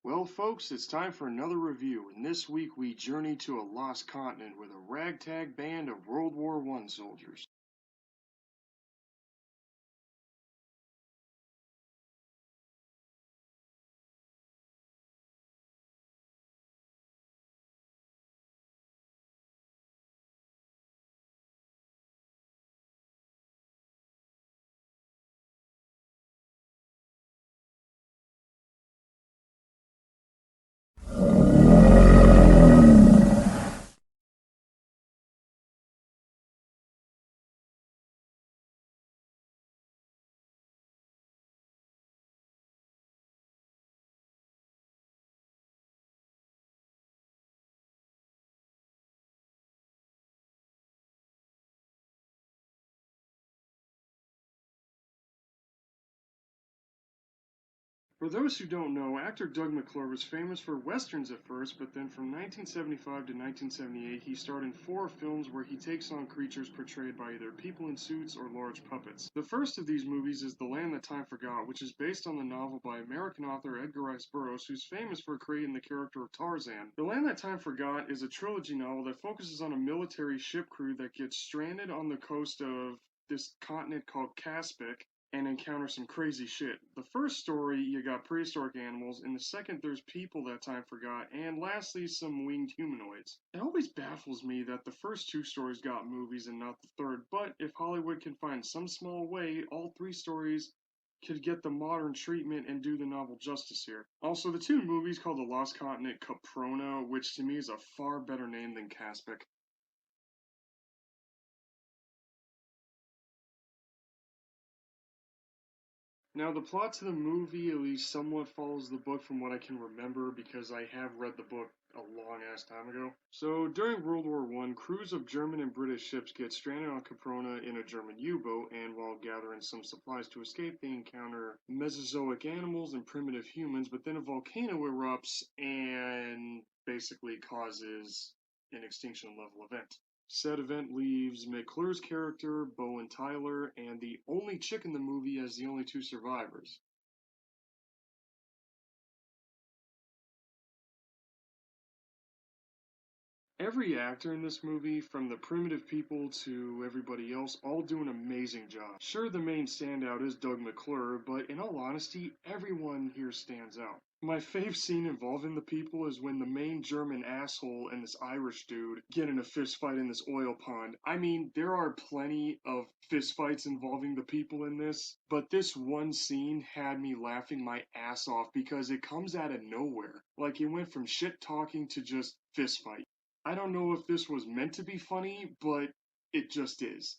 Well, folks, it's time for another review, and this week we journey to a lost continent with a ragtag band of World War I soldiers. For those who don't know, actor Doug McClure was famous for westerns at first, but then from 1975 to 1978, he starred in 4 films where he takes on creatures portrayed by either people in suits or large puppets. The first of these movies is The Land That Time Forgot, which is based on the novel by American author Edgar Rice Burroughs, who's famous for creating the character of Tarzan. The Land That Time Forgot is a trilogy novel that focuses on a military ship crew that gets stranded on the coast of this continent called Caspic and encounter some crazy shit. The first story, you got prehistoric animals. In the second, there's people that time forgot. And lastly, some winged humanoids. It always baffles me that the first 2 stories got movies and not the third, but if Hollywood can find some small way, all 3 stories could get the modern treatment and do the novel justice here. Also, the 2 movies called The Lost Continent Caprona, which to me is a far better name than Caspic. Now, the plot to the movie at least somewhat follows the book from what I can remember because I have read the book a long ass time ago. So, during World War I, crews of German and British ships get stranded on Caprona in a German U boat, and while gathering some supplies to escape, they encounter Mesozoic animals and primitive humans, but then a volcano erupts and basically causes an extinction level event. Said event leaves McClure's character, Bowen Tyler, and the only chick in the movie as the only 2 survivors. Every actor in this movie, from the primitive people to everybody else, all do an amazing job. Sure, the main standout is Doug McClure, but in all honesty, everyone here stands out. My fave scene involving the people is when the main German asshole and this Irish dude get in a fist fight in this oil pond. I mean, there are plenty of fist fights involving the people in this, but this one scene had me laughing my ass off because it comes out of nowhere. Like it went from shit talking to just fist fight. I don't know if this was meant to be funny, but it just is.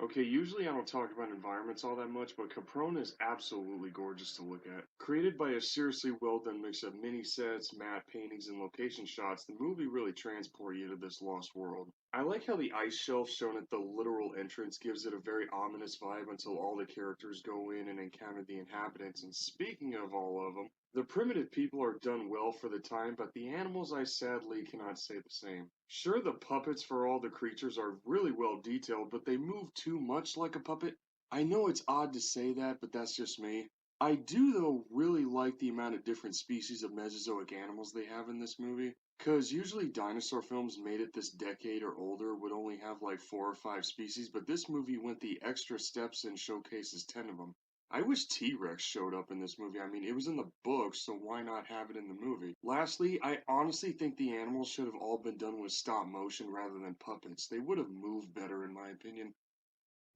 Okay, usually I don't talk about environments all that much, but Caprona is absolutely gorgeous to look at. Created by a seriously well done mix of mini sets, matte paintings, and location shots, the movie really transports you to this lost world. I like how the ice shelf shown at the literal entrance gives it a very ominous vibe until all the characters go in and encounter the inhabitants. And speaking of all of them, the primitive people are done well for the time, but the animals I sadly cannot say the same. Sure, the puppets for all the creatures are really well detailed, but they move too much like a puppet. I know it's odd to say that, but that's just me. I do, though, really like the amount of different species of Mesozoic animals they have in this movie. Because usually dinosaur films made it this decade or older would only have like 4 or 5 species, but this movie went the extra steps and showcases 10 of them. I wish T-Rex showed up in this movie. I mean, it was in the book, so why not have it in the movie? Lastly, I honestly think the animals should have all been done with stop motion rather than puppets. They would have moved better, in my opinion.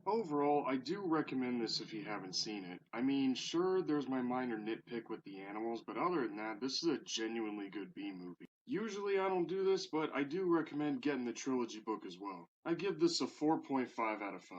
Overall, I do recommend this if you haven't seen it. I mean, sure, there's my minor nitpick with the animals, but other than that, this is a genuinely good B movie. Usually I don't do this, but I do recommend getting the trilogy book as well. I give this a 4.5 out of 5.